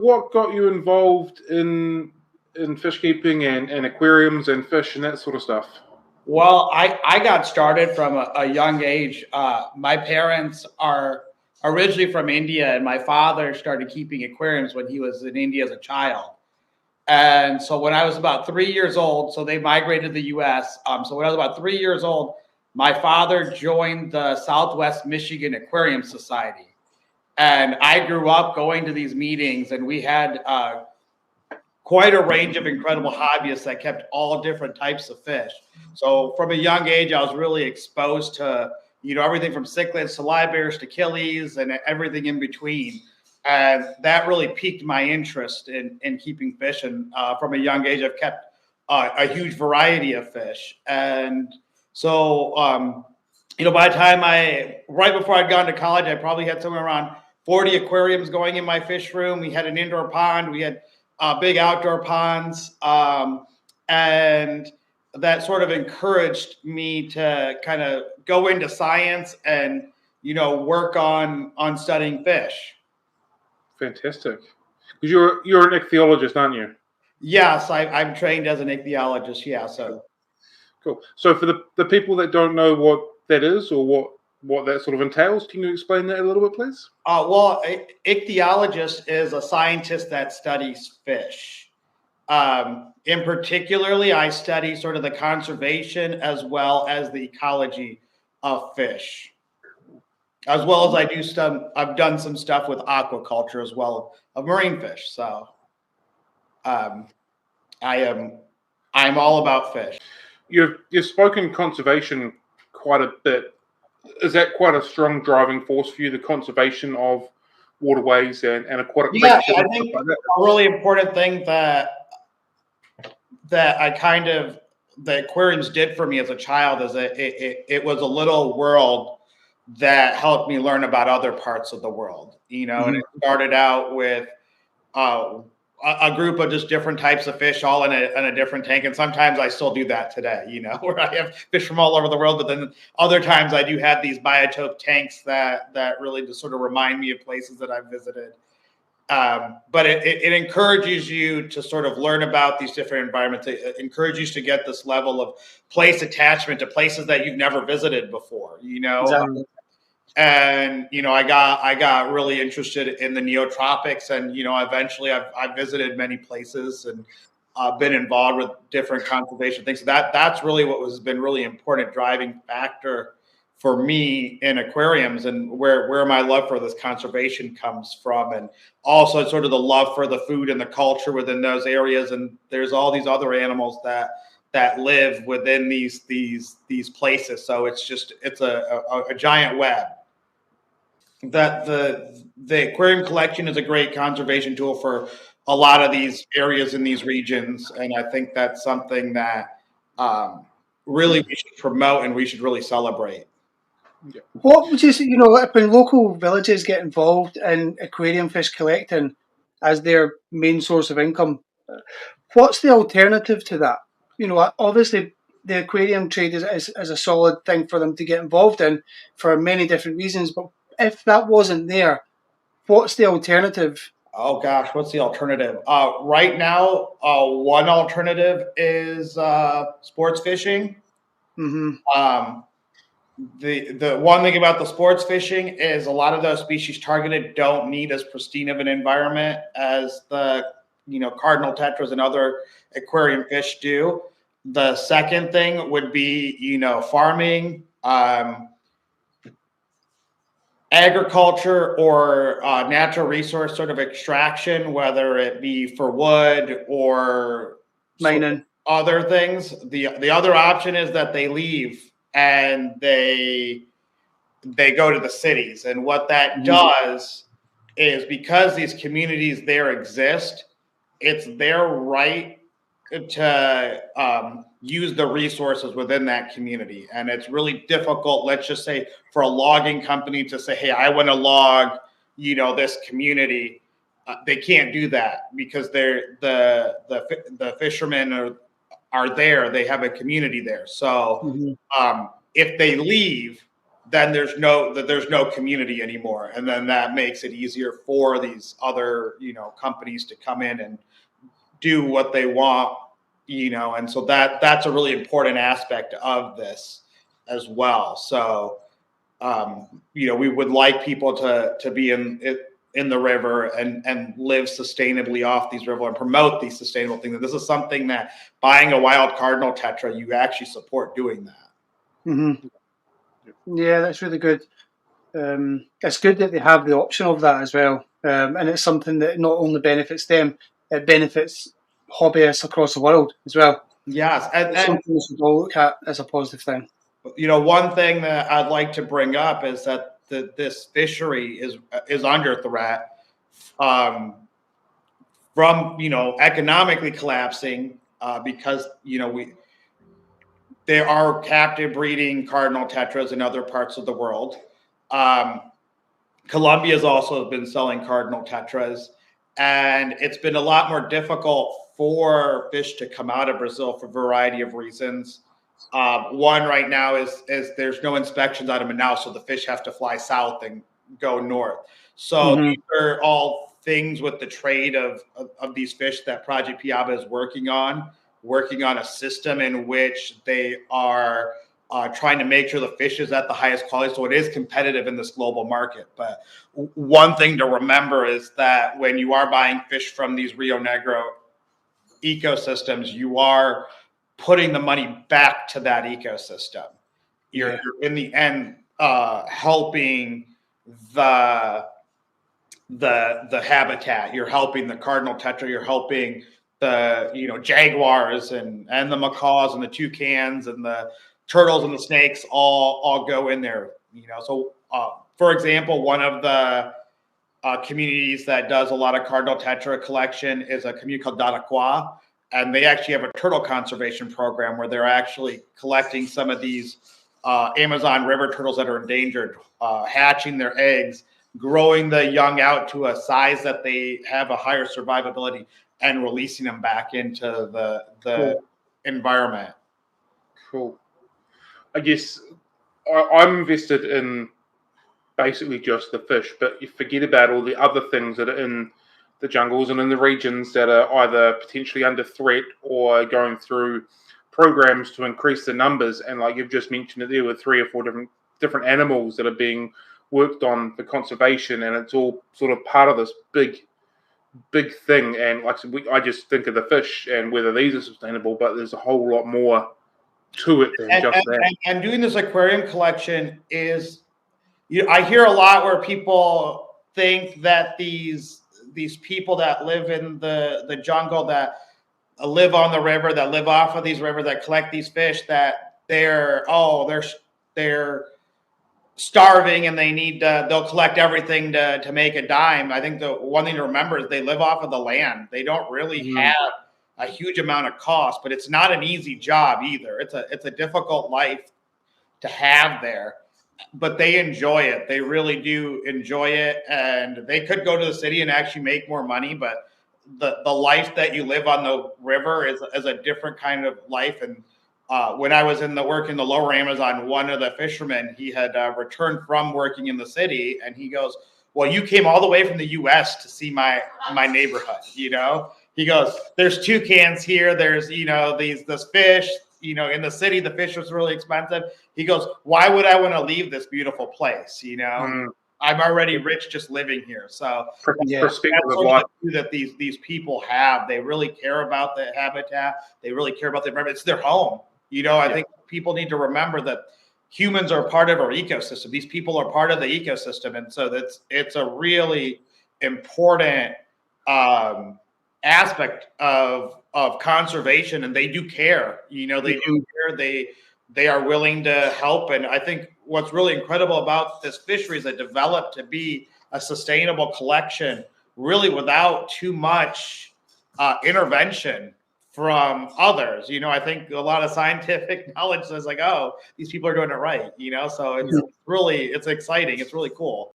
What got you involved in fish keeping and aquariums and fish and that sort of stuff? Well, I got started from a young age. My parents are originally from India, and my father started keeping aquariums when he was in India as a child. And so when I was about 3 years old, so they migrated to the US. So when I was about 3 years old, my father joined the Southwest Michigan Aquarium Society. And I grew up going to these meetings, and we had quite a range of incredible hobbyists that kept all different types of fish. So from a young age, I was really exposed to, everything from cichlids to livebearers to killies and everything in between. And that really piqued my interest in keeping fish. And from a young age, I've kept a huge variety of fish. And so, by the time right before I'd gone to college, I probably had somewhere around 40 aquariums going in my fish room. We had an indoor pond. We had big outdoor ponds. And that sort of encouraged me to kind of go into science and, work on studying fish. Fantastic. Because you're an ichthyologist, aren't you? Yes, I'm trained as an ichthyologist. Yeah. So cool. So for the people that don't know what that is or what that sort of entails, can you explain that a little bit, please? Well, ichthyologist is a scientist that studies fish. In particularly, I study sort of the conservation as well as the ecology of fish, as well as I've done some stuff with aquaculture as well of marine fish. So, I'm all about fish. You've spoken conservation quite a bit. Is that quite a strong driving force for you, the conservation of waterways and aquatic creatures? Yeah, I think a really important thing that the aquariums did for me as a child is that it was a little world that helped me learn about other parts of the world, and it started out with a group of just different types of fish all in a different tank. And sometimes I still do that today, where I have fish from all over the world. But then other times I do have these biotope tanks that really just sort of remind me of places that I've visited. But it encourages you to sort of learn about these different environments. It encourages you to get this level of place attachment to places that you've never visited before, Exactly. And I got really interested in the neotropics, and eventually I've visited many places and been involved with different conservation things. So that's really what has been really important driving factor for me in aquariums, and where my love for this conservation comes from, and also sort of the love for the food and the culture within those areas. And there's all these other animals that live within these places. So it's a giant web. That the aquarium collection is a great conservation tool for a lot of these areas in these regions, and I think that's something that really we should promote and we should really celebrate. Yeah. What would you say, when local villages get involved in aquarium fish collecting as their main source of income, what's the alternative to that? Obviously the aquarium trade is a solid thing for them to get involved in for many different reasons, but if that wasn't there, what's the alternative? Oh gosh, what's the alternative? Right now, one alternative is sports fishing. Mm-hmm. The one thing about the sports fishing is a lot of those species targeted don't need as pristine of an environment as the cardinal tetras and other aquarium fish do. The second thing would be farming, agriculture, or natural resource sort of extraction, whether it be for wood or mining, other things. The other option is that they leave and they go to the cities. And what that does is, because these communities there exist, it's their right to use the resources within that community. And it's really difficult, let's just say, for a logging company to say, hey, I want to log, this community. They can't do that because the fishermen are there. They have a community there. So if they leave, then there's no community anymore, and then that makes it easier for these other companies to come in and do what they want, and so that's a really important aspect of this as well. So we would like people to be in the river and live sustainably off these river and promote these sustainable things. And this is something that buying a wild cardinal tetra, you actually support doing that. Mm-hmm. Yeah, that's really good. It's good that they have the option of that as well. And it's something that not only benefits them, it benefits hobbyists across the world as well. Yes. It's something we should all look at as a positive thing. One thing that I'd like to bring up is that this fishery is under threat from economically collapsing because there are captive breeding cardinal tetras in other parts of the world. Colombia has also been selling cardinal tetras, and it's been a lot more difficult for fish to come out of Brazil for a variety of reasons. One right now is there's no inspections out of Manaus, so the fish have to fly south and go north. So these are all things with the trade of these fish that Project Piaba is working on a system in which they are trying to make sure the fish is at the highest quality. So it is competitive in this global market. But one thing to remember is that when you are buying fish from these Rio Negro ecosystems, you are putting the money back to that ecosystem. You're in the end helping the habitat. You're helping the cardinal tetra. You're helping the jaguars and the macaws and the toucans and the turtles and the snakes all go in there. So for example, one of the communities that does a lot of cardinal tetra collection is a community called Dadaqua. And they actually have a turtle conservation program where they're actually collecting some of these Amazon river turtles that are endangered, hatching their eggs, growing the young out to a size that they have a higher survivability, and releasing them back into the environment. Cool. I guess I'm invested in basically just the fish, but you forget about all the other things that are in the jungles and in the regions that are either potentially under threat or going through programs to increase the numbers. And like you've just mentioned, there were 3 or 4 different animals that are being worked on for conservation, and it's all sort of part of this big thing. And like I said, I just think of the fish and whether these are sustainable, but there's a whole lot more to it than just that. And doing this aquarium collection is, I hear a lot where people think that these people that live in the jungle, that live on the river, that live off of these rivers, that collect these fish, that they're starving and they'll collect everything to make a dime. I think the one thing to remember is they live off of the land. They don't really have a huge amount of cost, but it's not an easy job either. It's a difficult life to have there, but they enjoy it. They really do enjoy it. And they could go to the city and actually make more money, but the life that you live on the river is a different kind of life. And when I was working in the lower Amazon, one of the fishermen, he had returned from working in the city, and he goes, "Well, you came all the way from the U.S. to see my neighborhood." He goes, "There's toucans here. There's this fish. In the city, the fish was really expensive." He goes, "Why would I want to leave this beautiful place? I'm already rich just living here." So that's sort of that these people have. They really care about the habitat. They really care about the environment. It's their home. I think people need to remember that humans are part of our ecosystem. These people are part of the ecosystem. And so it's a really important aspect of conservation, and they do care. They do care. They are willing to help. And I think what's really incredible about this fishery is that developed to be a sustainable collection, really without too much intervention from others. I think a lot of scientific knowledge says like, oh, these people are doing it right. So it's exciting. It's really cool.